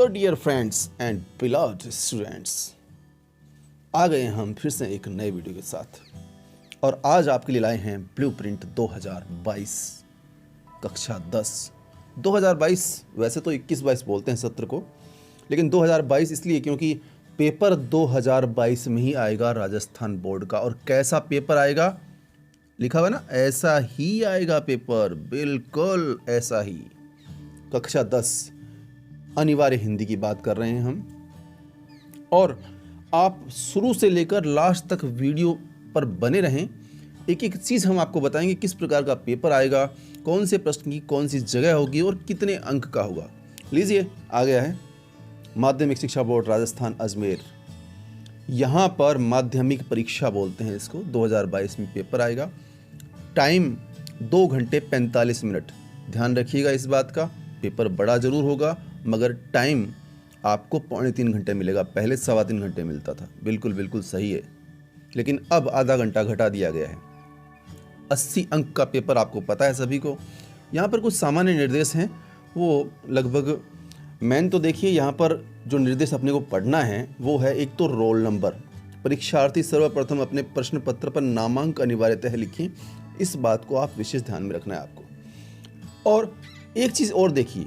तो dear friends and beloved students, आ गए हम फिर से एक नए वीडियो के साथ। और आज आपके लिए लाए हैं ब्लूप्रिंट 2022 कक्षा 10। 2022 वैसे तो 21-22 बोलते हैं सत्र को, लेकिन 2022 इसलिए क्योंकि पेपर 2022 में ही आएगा राजस्थान बोर्ड का। और कैसा पेपर आएगा लिखा हुआ ना, ऐसा ही आएगा पेपर, बिल्कुल ऐसा ही। कक्षा 10 अनिवार्य हिंदी की बात कर रहे हैं हम, और आप शुरू से लेकर लास्ट तक वीडियो पर बने रहें। एक एक चीज़ हम आपको बताएंगे, किस प्रकार का पेपर आएगा, कौन से प्रश्न की कौन सी जगह होगी और कितने अंक का होगा। लीजिए, आ गया है माध्यमिक शिक्षा बोर्ड राजस्थान अजमेर। यहाँ पर माध्यमिक परीक्षा बोलते हैं इसको। 2022 में पेपर आएगा। टाइम 2 घंटे 45 मिनट। ध्यान रखिएगा इस बात का, पेपर बड़ा ज़रूर होगा मगर टाइम आपको 3.25 घंटे मिलेगा। पहले 3.25 घंटे मिलता था। बिल्कुल सही है, लेकिन अब आधा घंटा घटा दिया गया है। 80 अंक का पेपर आपको पता है सभी को। यहाँ पर कुछ सामान्य निर्देश हैं, वो लगभग मेन तो देखिए, यहाँ पर जो निर्देश अपने को पढ़ना है वो है, एक तो रोल नंबर। परीक्षार्थी सर्वप्रथम अपने प्रश्न पत्र पर नामांक अनिवार्यतः लिखें। इस बात को आप विशेष ध्यान में रखना है आपको। और एक चीज़ और देखिए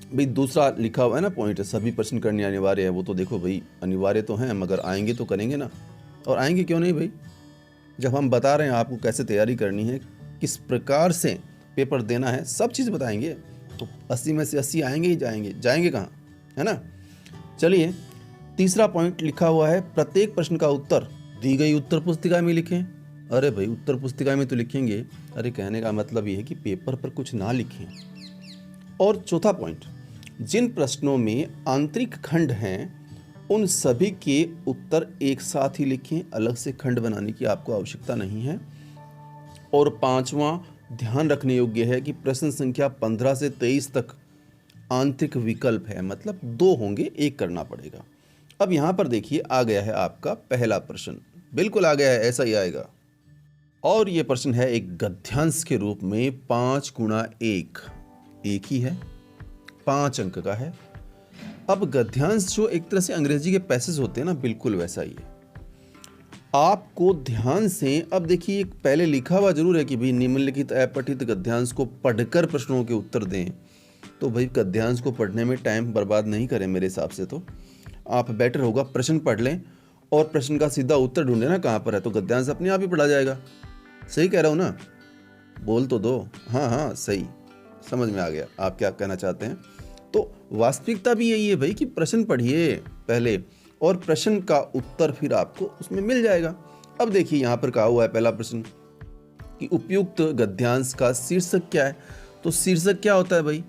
भाई, दूसरा लिखा हुआ है ना पॉइंट, सभी प्रश्न करने अनिवार्य है। वो तो देखो भाई, अनिवार्य तो हैं मगर आएंगे तो करेंगे ना। और आएंगे क्यों नहीं भाई, जब हम बता रहे हैं आपको कैसे तैयारी करनी है, किस प्रकार से पेपर देना है, सब चीज़ बताएंगे। तो 80 में से 80 आएंगे ही जाएंगे कहाँ, है ना। चलिए, तीसरा पॉइंट लिखा हुआ है, प्रत्येक प्रश्न का उत्तर दी गई उत्तर पुस्तिका में लिखें। अरे भाई, उत्तर पुस्तिका में तो लिखेंगे। अरे कहने का मतलब ये है कि पेपर पर कुछ ना लिखें। और चौथा पॉइंट, जिन प्रश्नों में आंतरिक खंड हैं उन सभी के उत्तर एक साथ ही लिखें, अलग से खंड बनाने की आपको आवश्यकता नहीं है। और पांचवा, ध्यान रखने योग्य है कि प्रश्न संख्या 15 से 23 तक आंतरिक विकल्प है, मतलब 2 होंगे, 1 करना पड़ेगा। अब यहाँ पर देखिए, आ गया है आपका पहला प्रश्न, बिल्कुल आ गया है, ऐसा ही आएगा। और ये प्रश्न है एक गद्यांश के रूप में 5 गुणा 1, एक ही है, 5 अंक का है। अब गद्यांश जो एक तरह से अंग्रेजी के पैसेज होते हैं ना, बिल्कुल वैसा ही है। आपको ध्यान से, अब देखिए, पहले लिखा हुआ जरूर है कि भाई निम्नलिखित अपठित गद्यांश को पढ़कर प्रश्नों के उत्तर दें। तो भाई गद्यांश को पढ़ने में टाइम बर्बाद नहीं करें। मेरे हिसाब से तो आप बेटर होगा प्रश्न पढ़ लें और प्रश्न का सीधा उत्तर ढूंढे ना कहाँ पर है, तो गद्यांश अपने आप ही पढ़ा जाएगा। सही कह रहा हूँ ना, बोल तो दो। हाँ, सही, समझ में आ गया आप क्या कहना चाहते हैं। तो वास्तविकता भी यही है भाई कि प्रश्न पढ़िए पहले और प्रश्न का उत्तर फिर आपको उसमें मिल जाएगा। अब देखिए, यहाँ पर कहा हुआ है पहला प्रश्न कि उपयुक्त गद्यांश का शीर्षक क्या है। तो शीर्षक क्या होता है भाई,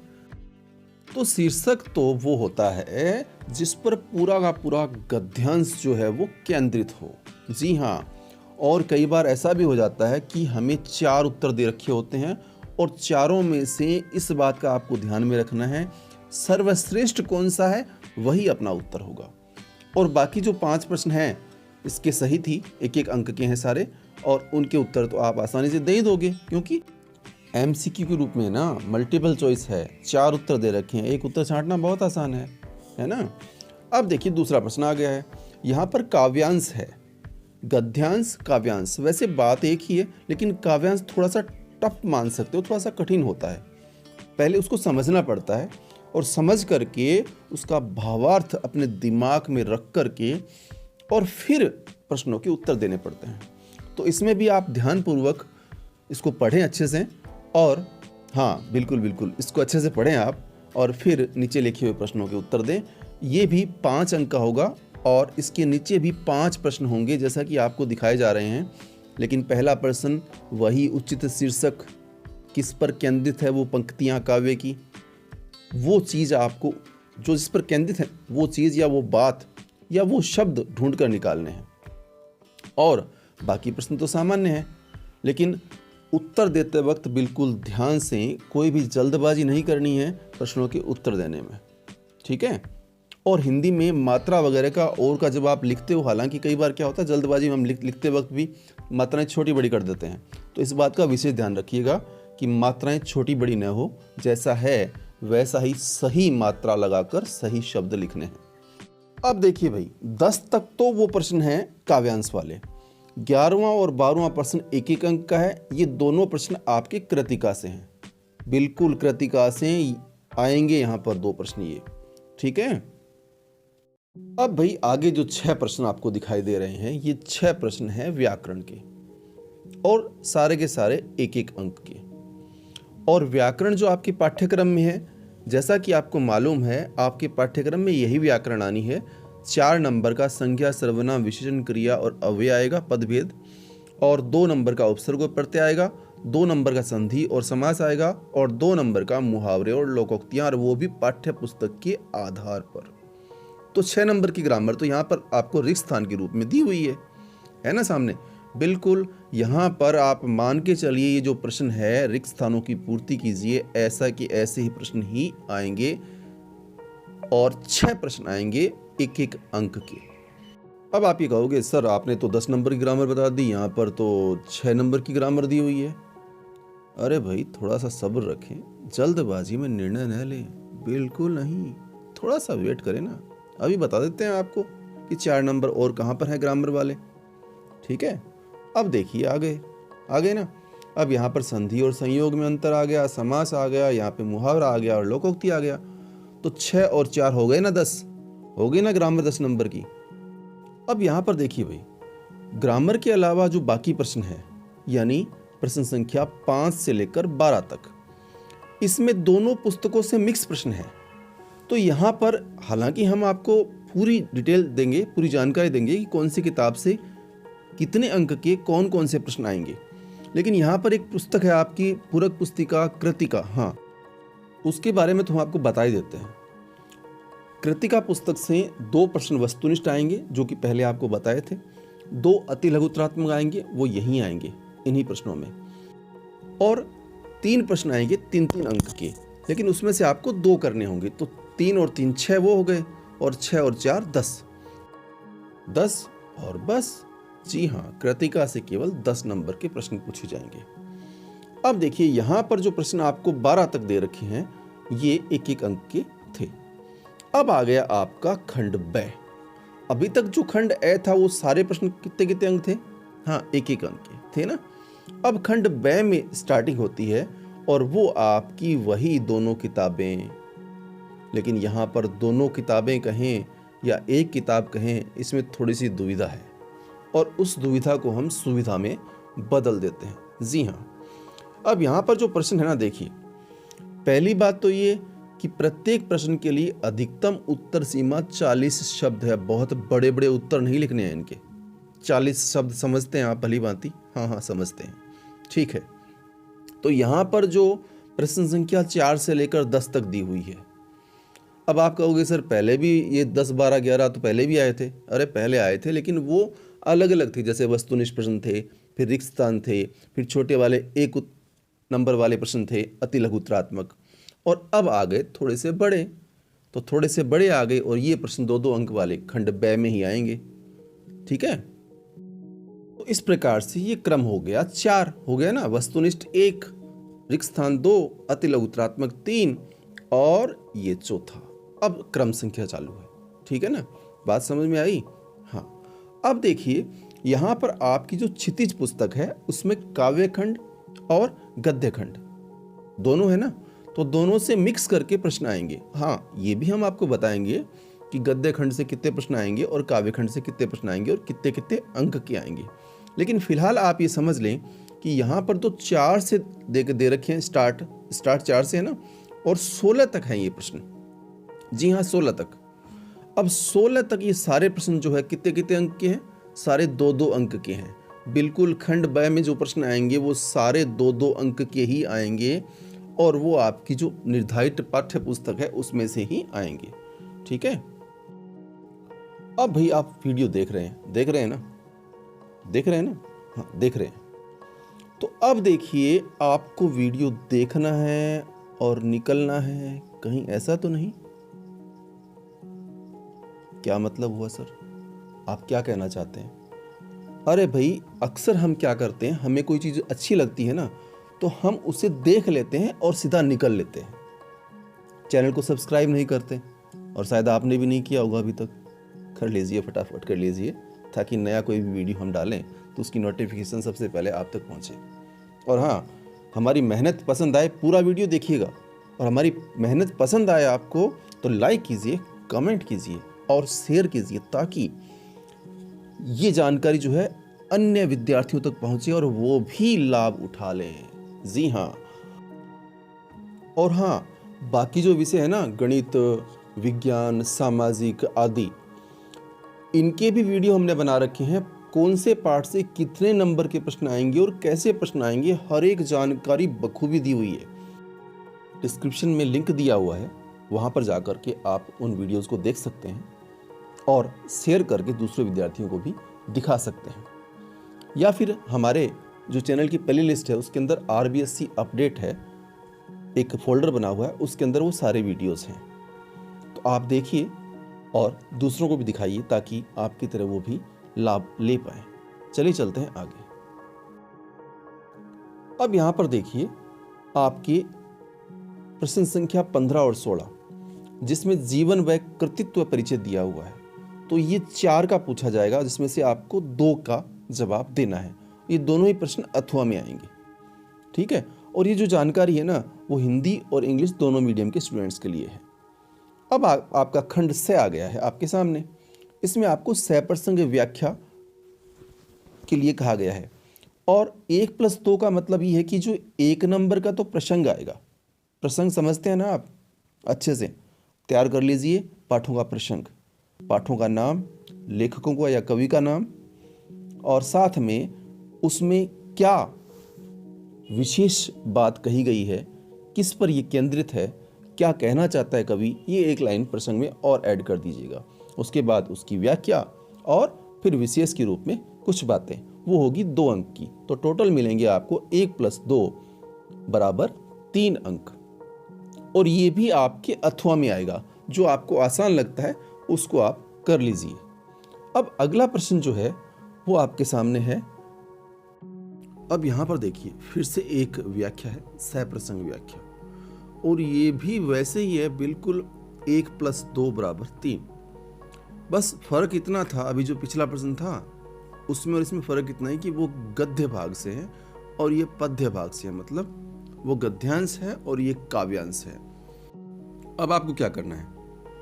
तो शीर्षक तो वो होता है जिस पर पूरा का पूरा गद्यांश जो है वो केंद्रित हो। जी हाँ, और कई बार ऐसा भी हो जाता है कि हमें 4 उत्तर दे रखे होते हैं और चारों में से इस बात का आपको ध्यान में रखना है, सर्वश्रेष्ठ कौन सा है वही अपना उत्तर होगा। और बाकी जो 5 प्रश्न हैं इसके सही थी, 1-1 अंक के हैं सारे, और उनके उत्तर तो आप आसानी से दे ही दोगे, क्योंकि MCQ के रूप में ना मल्टीपल चॉइस है, 4 उत्तर दे रखे हैं, 1 उत्तर छांटना बहुत आसान है ना। अब देखिए, दूसरा प्रश्न आ गया है। यहाँ पर काव्यांश है, गद्यांश काव्यांश, वैसे बात एक ही है, लेकिन काव्यांश थोड़ा सा टफ मान सकते हो, थोड़ा सा कठिन होता है। पहले उसको समझना पड़ता है और समझ करके उसका भावार्थ अपने दिमाग में रख करके और फिर प्रश्नों के उत्तर देने पड़ते हैं। तो इसमें भी आप ध्यानपूर्वक इसको पढ़ें अच्छे से, और हाँ बिल्कुल इसको अच्छे से पढ़ें आप, और फिर नीचे लिखे हुए प्रश्नों के उत्तर दें। ये भी 5 अंक का होगा और इसके नीचे भी 5 प्रश्न होंगे जैसा कि आपको दिखाए जा रहे हैं। लेकिन पहला प्रश्न वही उचित शीर्षक, किस पर केंद्रित है वो पंक्तियां काव्य की, वो चीज़ आपको जो जिस पर केंद्रित है वो चीज़ या वो बात या वो शब्द ढूंढ कर निकालने हैं। और बाकी प्रश्न तो सामान्य है, लेकिन उत्तर देते वक्त बिल्कुल ध्यान से, कोई भी जल्दबाजी नहीं करनी है प्रश्नों के उत्तर देने में, ठीक है। और हिंदी में मात्रा वगैरह का और का जब आप लिखते हो, हालांकि कई बार क्या होता है जल्दबाजी में हम लिखते वक्त भी मात्राएं छोटी बड़ी कर देते हैं, तो इस बात का विशेष ध्यान रखिएगा कि मात्राएं छोटी बड़ी न हो, जैसा है वैसा ही सही मात्रा लगाकर सही शब्द लिखने हैं। अब देखिए भाई, 10 तक तो वो प्रश्न हैं काव्यांश वाले। 11वां और 12वां प्रश्न एक एक अंक का है। ये दोनों प्रश्न आपके कृतिका से हैं, बिल्कुल कृतिका से आएंगे यहाँ पर 2 प्रश्न ये, ठीक है। अब भाई आगे जो 6 प्रश्न आपको दिखाई दे रहे हैं, ये 6 प्रश्न हैं व्याकरण के और सारे के सारे एक एक अंक के। और व्याकरण जो आपके पाठ्यक्रम में है, जैसा कि आपको मालूम है, आपके पाठ्यक्रम में यही व्याकरण आनी है। 4 नंबर का संज्ञा, सर्वनाम, विशेषण, क्रिया और अव्यय आएगा, पदभेद, और 2 नंबर का उपसर्ग और प्रत्यय आएगा, 2 नंबर का संधि और समास आएगा, और 2 नंबर का मुहावरे और लोकोक्तियां, और वो भी पाठ्य पुस्तक के आधार पर। तो 6 नंबर की ग्रामर तो यहाँ पर आपको रिक्त स्थान के रूप में दी हुई है ना सामने। बिल्कुल यहाँ पर आप मान के चलिए, ये जो प्रश्न है रिक्त स्थानों की पूर्ति कीजिए, ऐसा कि ऐसे ही प्रश्न ही आएंगे और 6 प्रश्न आएंगे एक एक अंक के। अब आप ये कहोगे सर आपने तो 10 नंबर की ग्रामर बता दी, यहाँ पर तो 6 नंबर की ग्रामर दी हुई है। अरे भाई थोड़ा सा सब्र रखें, जल्दबाजी में निर्णय न लें, बिल्कुल नहीं, थोड़ा सा वेट करें ना। अभी बता देते हैं आपको कि 4 नंबर और कहाँ पर है ग्रामर वाले, ठीक है। अब देखिए आगे ना, अब यहाँ पर संधि और संयोग में अंतर आ गया, समास आ गया, यहाँ पे मुहावरा आ गया और लोकोक्ति आ गया। तो 6 और 4 हो गए ना 10, हो गई ना ग्रामर 10 नंबर की। अब यहाँ पर देखिए भाई, ग्रामर के अलावा जो बाकी प्रश्न है, यानी प्रश्न संख्या 5 से लेकर 12 तक, इसमें दोनों पुस्तकों से मिक्स प्रश्न है। तो यहाँ पर हालांकि हम आपको पूरी डिटेल देंगे, पूरी जानकारी देंगे कि कौन सी किताब से कितने अंक के कौन कौन से प्रश्न आएंगे, लेकिन यहाँ पर एक पुस्तक है आपकी पूरक पुस्तिका कृतिका, हाँ उसके बारे में तो हम आपको बता ही देते हैं। कृतिका पुस्तक से 2 प्रश्न वस्तुनिष्ठ आएंगे जो कि पहले आपको बताए थे, 2 अति लघुत्रात्मक आएंगे, वो यहीं आएंगे इन्हीं प्रश्नों में, और 3 प्रश्न आएंगे 3-3 अंक के, लेकिन उसमें से आपको 2 करने होंगे। तो 3 और 3 6 वो हो गए, और 6 और 4 10 और बस। जी हाँ, कृतिका से केवल 10 नंबर के प्रश्न पूछे जाएंगे। अब देखिए यहाँ पर जो प्रश्न आपको 12 तक दे रखे हैं, ये एक एक अंक के थे। अब आ गया आपका खंड ब। अभी तक जो खंड ए था वो सारे प्रश्न कितने कितने अंक थे, हाँ एक एक अंक के थे ना। अब खंड ब में स्टार्टिंग होती है और वो आपकी वही दोनों किताबें, लेकिन यहाँ पर दोनों किताबें कहें या एक किताब कहें, इसमें थोड़ी सी दुविधा है और उस दुविधा को हम सुविधा में बदल देते हैं। जी हाँ, अब यहाँ पर जो प्रश्न है ना, देखिए पहली बात तो ये कि प्रत्येक प्रश्न के लिए अधिकतम उत्तर सीमा 40 शब्द है। बहुत बड़े बड़े उत्तर नहीं लिखने हैं इनके। 40 शब्द समझते हैं आप भली भांति? हाँ समझते हैं, ठीक है। तो यहाँ पर जो प्रश्न संख्या 4 से लेकर 10 तक दी हुई है, अब आप कहोगे सर पहले भी ये 10, 12, 11 तो पहले भी आए थे। अरे पहले आए थे, लेकिन वो अलग अलग थे। जैसे वस्तुनिष्ठ प्रश्न थे, फिर रिक्त स्थान थे, फिर छोटे वाले 1 नंबर वाले प्रश्न थे अति लघुत्रात्मक, और अब आ गए थोड़े से बड़े। तो थोड़े से बड़े आ गए और ये प्रश्न 2-2 अंक वाले खंड ब में ही आएंगे, ठीक है। तो इस प्रकार से ये क्रम हो गया 4 हो गया ना, वस्तुनिष्ठ 1, रिक्त स्थान 2, अति लघुत्रात्मक 3 और ये चौथा। अब क्रम संख्या चालू है, ठीक है ना, बात समझ में आई? हाँ। अब देखिए यहाँ पर आपकी जो क्षितिज पुस्तक है उसमें काव्य खंड और गद्य खंड दोनों है ना, तो दोनों से मिक्स करके प्रश्न आएंगे। हाँ, ये भी हम आपको बताएंगे कि गद्य खंड से कितने प्रश्न आएंगे और काव्य खंड से कितने प्रश्न आएंगे और कितने कितने अंक के आएंगे। लेकिन फिलहाल आप ये समझ लें कि यहाँ पर तो 4 से दे रखे हैं, स्टार्ट 4 से है ना, और 16 तक है ये प्रश्न। जी हाँ, 16 तक। अब 16 तक ये सारे प्रश्न जो है कितने कितने अंक के हैं? सारे 2-2 अंक के हैं। बिल्कुल खंड ब में जो प्रश्न आएंगे वो सारे 2-2 अंक के ही आएंगे और वो आपकी जो निर्धारित पाठ्य पुस्तक है उसमें से ही आएंगे, ठीक है। अब भाई आप वीडियो देख रहे हैं ना, देख रहे हैं ना? हाँ, देख रहे हैं। तो अब देखिए, आपको वीडियो देखना है और निकलना है, कहीं ऐसा तो नहीं? क्या मतलब हुआ सर? आप क्या कहना चाहते हैं? अरे भाई, अक्सर हम क्या करते हैं, हमें कोई चीज़ अच्छी लगती है ना, तो हम उसे देख लेते हैं और सीधा निकल लेते हैं। चैनल को सब्सक्राइब नहीं करते, और शायद आपने भी नहीं किया होगा अभी तक, कर लीजिए, फटाफट कर लीजिए, ताकि नया कोई भी वीडियो हम डालें तो उसकी नोटिफिकेशन सबसे पहले आप तक पहुंचे। और हाँ, हमारी मेहनत पसंद आए, पूरा वीडियो देखिएगा, और हमारी मेहनत पसंद आए आपको तो लाइक कीजिए, कमेंट कीजिए और शेयर कीजिए, ताकि ये जानकारी जो है अन्य विद्यार्थियों तक पहुंचे और वो भी लाभ उठा लें। जी हाँ। और हाँ, बाकी जो विषय है ना, गणित, विज्ञान, सामाजिक आदि, इनके भी वीडियो हमने बना रखे हैं। कौन से पार्ट से कितने नंबर के प्रश्न आएंगे और कैसे प्रश्न आएंगे, हर एक जानकारी बखूबी दी हुई है। डिस्क्रिप्शन में लिंक दिया हुआ है, वहाँ पर जाकर के आप उन वीडियोज़ को देख सकते हैं और शेयर करके दूसरे विद्यार्थियों को भी दिखा सकते हैं। या फिर हमारे जो चैनल की प्ले लिस्ट है उसके अंदर RBSC अपडेट है, एक फोल्डर बना हुआ है, उसके अंदर वो सारे वीडियोज़ हैं, तो आप देखिए और दूसरों को भी दिखाइए, ताकि आपकी तरह वो भी लाभ ले पाए। चलिए चलते हैं आगे। अब यहाँ पर देखिए आपके प्रश्न संख्या 15 और 16, जिसमें जीवन व कृतित्व परिचय दिया हुआ है, तो ये 4 का पूछा जाएगा, जिसमें से आपको 2 का जवाब देना है। ये दोनों ही प्रश्न अथवा में आएंगे, ठीक है। और ये जो जानकारी है ना, वो हिंदी और इंग्लिश दोनों मीडियम के स्टूडेंट्स के लिए है। अब आपका खंड से आ गया है आपके सामने। इसमें आपको सप्रसंग व्याख्या के लिए कहा गया है, और 1+2 का मतलब ये है कि जो 1 नंबर का तो प्रसंग आएगा। प्रसंग समझते हैं ना आप, अच्छे से तैयार कर लीजिए। पाठों का प्रसंग, पाठों का नाम, लेखकों का या कवि का नाम, और साथ में उसमें क्या विशेष बात कही गई है, किस पर ये केंद्रित है, क्या कहना चाहता है कवि, ये एक लाइन प्रसंग में और ऐड कर दीजिएगा। उसके बाद उसकी व्याख्या और फिर विशेष के रूप में कुछ बातें, वो होगी 2 अंक की। तो टोटल मिलेंगे आपको 1+2 बराबर 3 अंक। और ये भी आपके अथवा में आएगा। जो आपको आसान लगता है उसको आप कर लीजिए। अब अगला प्रश्न जो है वो आपके सामने है। अब यहाँ पर देखिए फिर से एक व्याख्या है, सप्रसंग व्याख्या, और ये भी वैसे ही है बिल्कुल 1+2 बराबर 3। बस फर्क इतना था, अभी जो पिछला प्रश्न था उसमें और इसमें फर्क इतना ही कि वो गद्य भाग से है और ये पद्य भाग से है, मतलब वो गद्यांश है और ये काव्यांश है। अब आपको क्या करना है,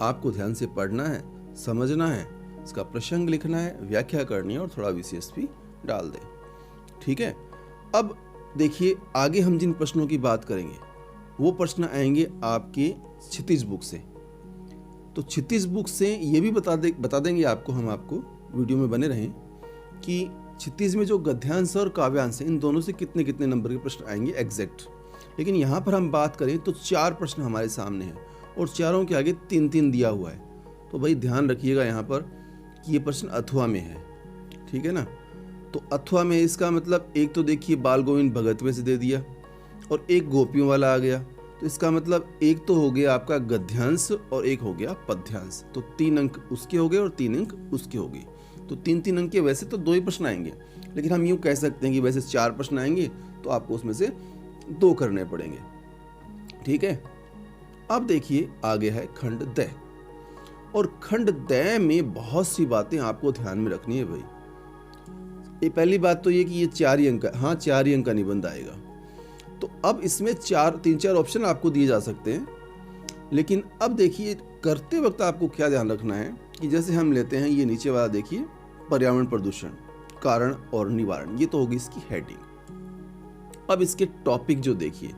आपको ध्यान से पढ़ना है, समझना है, इसका प्रसंग लिखना है, व्याख्या करनी है और थोड़ा विशेष भी डाल दें, ठीक है। अब देखिए आगे हम जिन प्रश्नों की बात करेंगे वो प्रश्न आएंगे आपके क्षितिज बुक से। तो क्षितिज बुक से ये भी बता देंगे आपको, हम आपको वीडियो में बने रहें, कि क्षितिज में जो गद्यांश और काव्यांश है इन दोनों से कितने कितने नंबर के प्रश्न आएंगे एग्जैक्ट। लेकिन यहाँ पर हम बात करें तो 4 प्रश्न हमारे सामने हैं और चारों के आगे 3-3 दिया हुआ है। तो भाई ध्यान रखिएगा यहाँ पर कि ये प्रश्न अथवा में है, ठीक है ना। तो अथवा में इसका मतलब एक तो देखिए बाल गोविंद भगत में से दे दिया और एक गोपियों वाला आ गया, तो इसका मतलब एक तो हो गया आपका गद्यांश और एक हो गया पद्यांश। तो 3 अंक उसके हो गए और 3 अंक उसके हो गए। तो 3-3 अंक के वैसे तो 2 ही प्रश्न आएंगे, लेकिन हम यूँ कह सकते हैं कि वैसे 4 प्रश्न आएंगे तो आपको उसमें से 2 करने पड़ेंगे, ठीक है। अब देखिए आगे है खंड द, और खंड द में बहुत सी बातें आपको ध्यान में रखनी है भाई। ये पहली बात तो ये कि ये 4 ही अंक का, हाँ 4 ही अंक का निबंध आएगा। तो अब इसमें 3-4 ऑप्शन आपको दिए जा सकते हैं, लेकिन अब देखिए करते वक्त आपको क्या ध्यान रखना है कि जैसे हम लेते हैं ये नीचे वाला, देखिए पर्यावरण प्रदूषण, कारण और निवारण, ये तो होगी इसकी हेडिंग। अब इसके टॉपिक जो देखिए,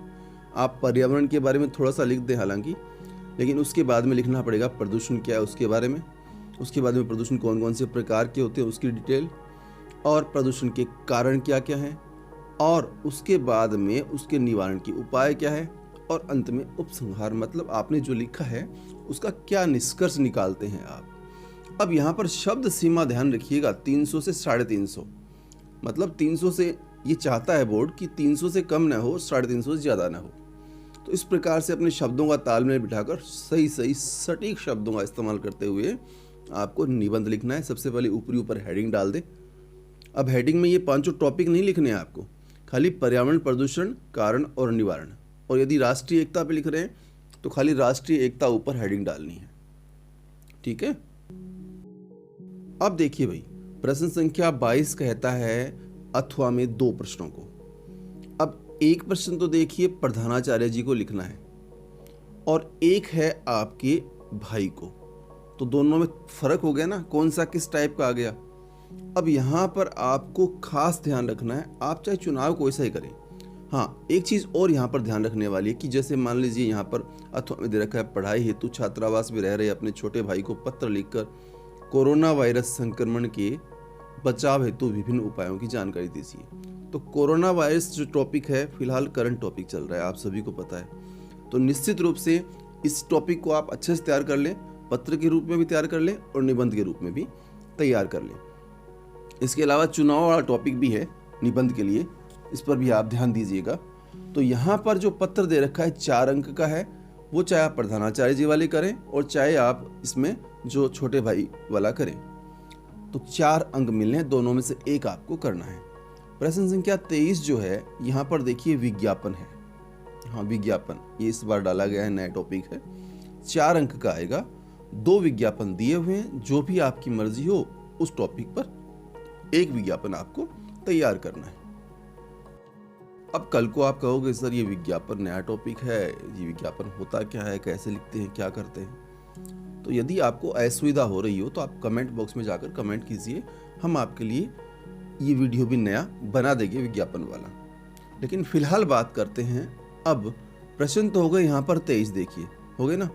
आप पर्यावरण के बारे में थोड़ा सा लिख दें हालांकि, लेकिन उसके बाद में लिखना पड़ेगा प्रदूषण क्या है उसके बारे में, उसके बाद में प्रदूषण कौन कौन से प्रकार के होते हैं उसकी डिटेल, और प्रदूषण के कारण क्या क्या हैं, और उसके बाद में उसके निवारण के उपाय क्या है, और अंत में उपसंहार, मतलब आपने जो लिखा है उसका क्या निष्कर्ष निकालते हैं आप। अब यहाँ पर शब्द सीमा ध्यान रखिएगा, 300 से 350, मतलब 300 से ये चाहता है बोर्ड कि 300 से कम ना हो, 350 से ज़्यादा ना हो। तो इस प्रकार से अपने शब्दों का तालमेल बिठाकर सही सटीक शब्दों का इस्तेमाल करते हुए आपको निबंध लिखना है। सबसे पहले ऊपर हेडिंग डाल दें। अब हेडिंग में ये 5 टॉपिक नहीं लिखने हैं आपको, खाली पर्यावरण प्रदूषण, कारण और निवारण। और यदि राष्ट्रीय एकता पे लिख रहे हैं तो खाली राष्ट्रीय एकता ऊपर हेडिंग डालनी है, ठीक है। अब देखिए भाई, प्रश्न संख्या 22 कहता है अथवा में 2 प्रश्नों को। अब एक प्रश्न तो देखिए प्रधानाचार्य जी को लिखना है और एक है आपके भाई को, तो दोनों में फर्क हो गया ना, कौन सा किस टाइप का आ गया। अब यहाँ पर आपको खास ध्यान रखना है, आप चाहे चुनाव को ऐसा ही करें। हाँ, एक चीज़ और यहाँ पर ध्यान रखने वाली है कि जैसे मान लीजिए यहाँ पर अथवा में दे रखा है पढ़ाई हेतु छात्रावास में रह रहे अपने छोटे भाई को पत्र लिखकर कोरोना वायरस संक्रमण के बचाव हेतु विभिन्न उपायों की जानकारी दीजिए। तो कोरोना वायरस जो टॉपिक है फिलहाल करंट टॉपिक चल रहा है, आप सभी को पता है, तो निश्चित रूप से इस टॉपिक को आप अच्छे से तैयार कर लें, पत्र के रूप में भी तैयार कर लें और निबंध के रूप में भी तैयार कर लें। इसके अलावा चुनाव वाला टॉपिक भी है निबंध के लिए, इस पर भी आप ध्यान दीजिएगा। तो यहाँ पर जो पत्र दे रखा है 4 अंक का है, वो चाहे आप प्रधानाचार्य जी वाले करें और चाहे आप इसमें जो छोटे भाई वाला करें, तो 4 अंक मिलने हैं, दोनों में से एक आपको करना है। प्रश्न संख्या 23 जो है यहाँ पर देखिए विज्ञापन है। हाँ, विज्ञापन ये इस बार डाला गया है, नया टॉपिक है, 4 अंक का आएगा। 2 विज्ञापन दिए हुए हैं, जो भी आपकी मर्जी हो उस टॉपिक पर एक विज्ञापन आपको तैयार करना है। अब कल को आप कहोगे सर ये विज्ञापन नया टॉपिक है, ये विज्ञापन होता क्या है, कैसे लिखते हैं, क्या करते हैं। तो यदि आपको असुविधा हो रही हो तो आप कमेंट बॉक्स में जाकर कमेंट कीजिए, हम आपके लिए ये वीडियो भी नया बना देंगे विज्ञापन वाला। लेकिन फिलहाल बात करते हैं, अब प्रश्न तो हो गए यहाँ पर 23 देखिए, हो गए ना।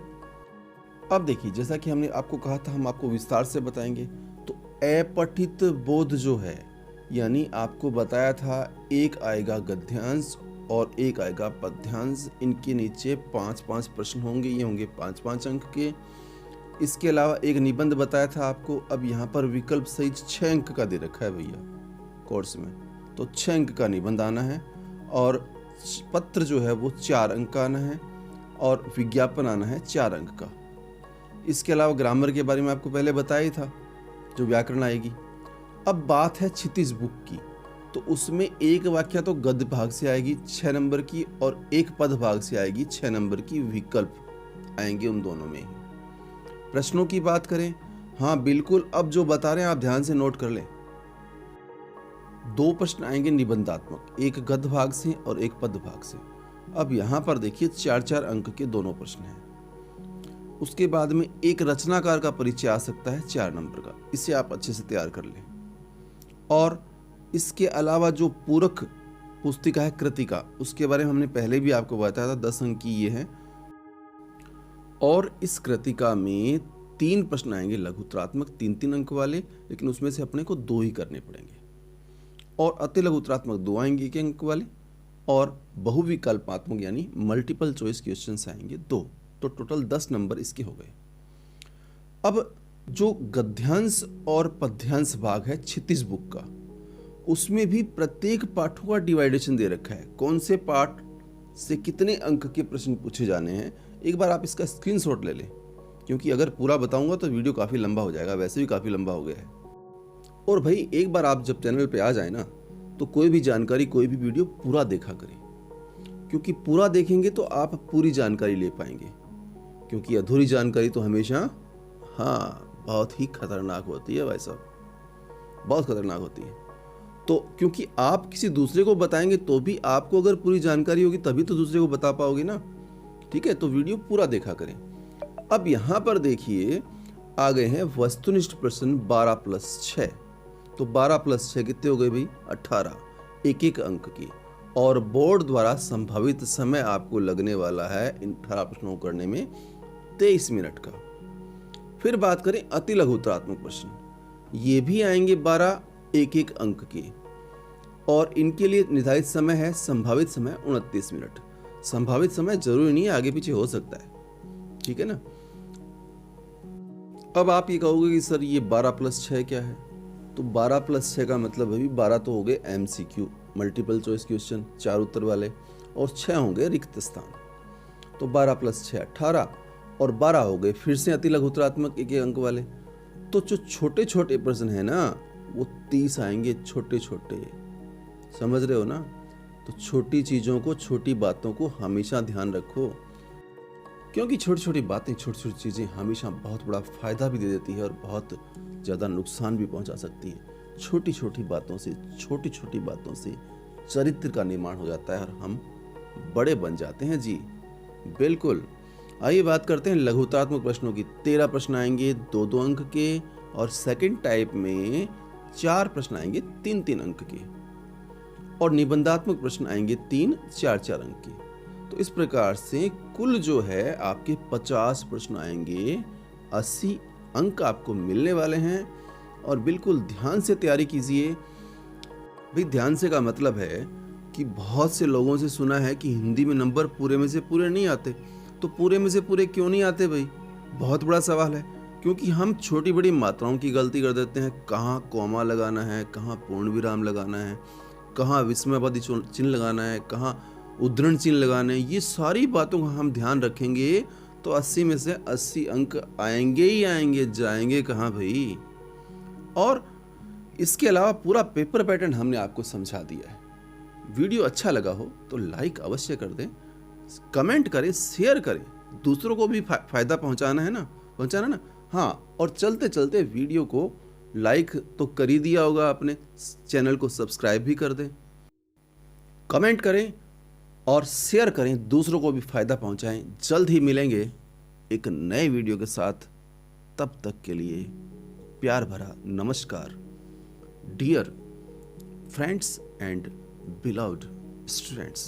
अब देखिए जैसा कि हमने आपको कहा था हम आपको विस्तार से बताएंगे, तो अपठित बोध जो है, यानी आपको बताया था एक आएगा गद्यांश और एक आएगा पद्यांश, इनके नीचे 5-5 प्रश्न होंगे, ये होंगे 5-5 अंक के। इसके अलावा एक निबंध बताया था आपको, अब यहाँ पर विकल्प सहित 6 अंक का दे रखा है भैया कोर्स में, तो 6 अंक का निबंध आना है और पत्र जो है वो 4 अंक का आना है और विज्ञापन आना है 4 अंक का। इसके अलावा ग्रामर के बारे में आपको पहले बताया ही था, जो व्याकरण आएगी। अब बात है क्षितिज बुक की, तो उसमें एक वाक्य तो गद्य भाग से आएगी 6 नंबर की और एक पद भाग से आएगी 6 नंबर की, विकल्प आएंगे उन दोनों में ही। प्रश्नों की बात करें, हाँ बिल्कुल, अब जो बता रहे हैं आप ध्यान से नोट कर लें। 2 प्रश्न आएंगे निबंधात्मक, एक गद्य भाग से और एक पद भाग से। अब यहाँ पर देखिए 4-4 अंक के दोनों प्रश्न हैं। उसके बाद में एक रचनाकार का परिचय आ सकता है 4 नंबर का, इसे आप अच्छे से तैयार कर लें। और इसके अलावा जो पूरक पुस्तिका है कृतिका, उसके बारे में हमने पहले भी आपको बताया था, 10 अंक की ये है। और इस कृतिका में 3 प्रश्न आएंगे लघुत्तरात्मक, 3-3 अंक वाले, लेकिन उसमें से अपने को 2 ही करने पड़ेंगे। और अति लघुत्तरात्मक 2 आएंगे 1 अंक वाले, और बहुविकल्पात्मक यानी मल्टीपल चॉइस क्वेश्चंस आएंगे 2, तो टोटल 10 नंबर इसके हो गए। अब जो गद्यांश और पद्यांश भाग है क्षितिज बुक का, उसमें भी प्रत्येक पाठों का डिवाइडेशन दे रखा है, कौन से पाठ से कितने अंक के प्रश्न पूछे जाने हैं। एक बार आप इसका स्क्रीनशॉट ले लें, क्योंकि अगर पूरा बताऊंगा तो वीडियो काफ़ी लंबा हो जाएगा, वैसे भी काफ़ी लंबा हो गया है। और भाई एक बार आप जब चैनल पे आ जाए ना, तो कोई भी जानकारी, कोई भी वीडियो पूरा देखा करें, क्योंकि पूरा देखेंगे तो आप पूरी जानकारी ले पाएंगे, क्योंकि अधूरी जानकारी तो हमेशा हाँ बहुत ही खतरनाक होती है भाई साहब, बहुत खतरनाक होती है। तो क्योंकि आप किसी दूसरे को बताएंगे तो भी आपको अगर पूरी जानकारी होगी तभी तो दूसरे को बता पाओगे ना, ठीक है। तो वीडियो पूरा देखा करें। अब यहाँ पर देखिए आ गए हैं वस्तुनिष्ठ प्रश्न 12+6, तो 12+6 कितने हो गए भाई 18, 1-1 अंक की। और बोर्ड द्वारा संभावित समय आपको लगने वाला है इन 18 प्रश्नों को करने में 23 मिनट का। फिर बात करें अति लघुत्तरात्मक प्रश्न, ये भी आएंगे 12, 1-1 अंक के, और इनके लिए निर्धारित समय है संभावित समय 29 मिनट। संभावित समय जरूरी नहीं है, आगे पीछे हो सकता है, ठीक है ना। अब आप ये कहोगे कि सर ये 12+6 क्या है, तो 12+6 का मतलब है 12 तो हो गए MCQ मल्टीपल चॉइस क्वेश्चन 4 उत्तर वाले, और 6 होंगे रिक्त स्थान, तो 12+6 18, और 12 हो गए फिर से अति लघुत्तरात्मक 1-1 अंक वाले। तो जो छोटे छोटे प्रश्न है ना वो 30 आएंगे, छोटे छोटे, समझ रहे हो ना। तो छोटी चीज़ों को, छोटी बातों को हमेशा ध्यान रखो। क्योंकि छोटी छोटी बातें, छोटी छोटी चीज़ें हमेशा बहुत बड़ा फ़ायदा भी दे देती है और बहुत ज़्यादा नुकसान भी पहुंचा सकती है। छोटी छोटी बातों से चरित्र का निर्माण हो जाता है और हम बड़े बन जाते हैं जी। बिल्कुल। आइए बात करते हैं लघुतात्मक प्रश्नों की। 13 प्रश्न आएंगे 2-2 अंक के, और सेकंड टाइप में 4 प्रश्न आएंगे 3-3 अंक के, और निबंधात्मक प्रश्न आएंगे 3-4-4 अंक के। तो इस प्रकार से कुल जो है आपके 50 प्रश्न आएंगे, 80 अंक आपको मिलने वाले हैं। और बिल्कुल ध्यान से तैयारी कीजिए। भाई ध्यान से का मतलब है कि बहुत से लोगों से सुना है कि हिंदी में नंबर पूरे में से पूरे नहीं आते। तो पूरे में से पूरे क्यों नहीं आते भाई? बहुत बड़ा सवाल है। क्योंकि हम छोटी बड़ी मात्राओं की गलती कर देते हैं। कहाँ कॉमा लगाना है, कहाँ पूर्ण विराम लगाना है, कहाँ विस्मयवादी चिन्ह लगाना है, कहाँ उद्धरण चिन्ह लगाने हैं। ये सारी बातों का हम ध्यान रखेंगे तो 80 में से 80 अंक आएंगे ही आएंगे, जाएंगे कहाँ भाई। और इसके अलावा पूरा पेपर पैटर्न हमने आपको समझा दिया है। वीडियो अच्छा लगा हो तो लाइक अवश्य कर दें, कमेंट करें, शेयर करें। दूसरों को भी फायदा पहुंचाना है ना। हाँ, और चलते चलते वीडियो को लाइक तो कर ही दिया होगा आपने, चैनल को सब्सक्राइब भी कर दें, कमेंट करें और शेयर करें, दूसरों को भी फायदा पहुंचाएं। जल्द ही मिलेंगे एक नए वीडियो के साथ। तब तक के लिए प्यार भरा नमस्कार। Dear friends and beloved students।